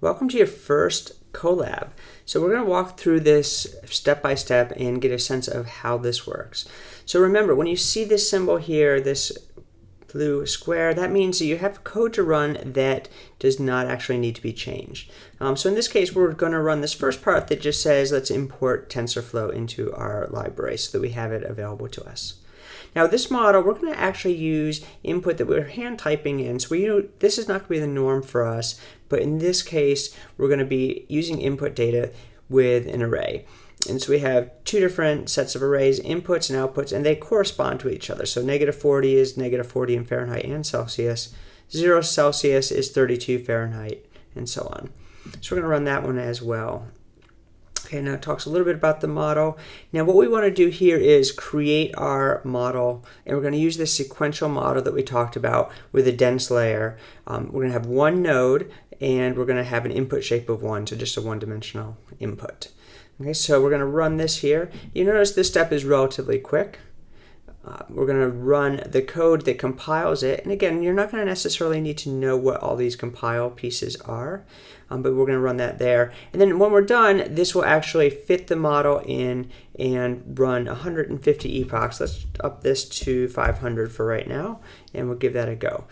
Welcome to your first Colab. So we're going to walk through this step by step and get a sense of how this works. So remember, when you see this symbol here, this blue square, that means that you have code to run that does not actually need to be changed. So in this case, we're going to run this first part that just says let's import TensorFlow into our library so that we have it available to us. Now this model, we're going to actually use input that we're hand typing in. So this is not going to be the norm for us, but in this case, we're going to be using input data with an array. And so we have two different sets of arrays, inputs and outputs, and they correspond to each other. So -40 is -40 in Fahrenheit and Celsius. 0 Celsius is 32 Fahrenheit, and so on. So we're going to run that one as well. Okay, now it talks a little bit about the model. Now what we want to do here is create our model, and we're going to use this sequential model that we talked about with a dense layer. We're going to have one node, and we're going to have an input shape of 1, so just a one-dimensional input. Okay, so we're going to run this here. You notice this step is relatively quick. We're going to run the code that compiles it. And again, you're not going to necessarily need to know what all these compile pieces are, but we're going to run that there. And then when we're done, this will actually fit the model in and run 150 epochs. Let's up this to 500 for right now, and we'll give that a go.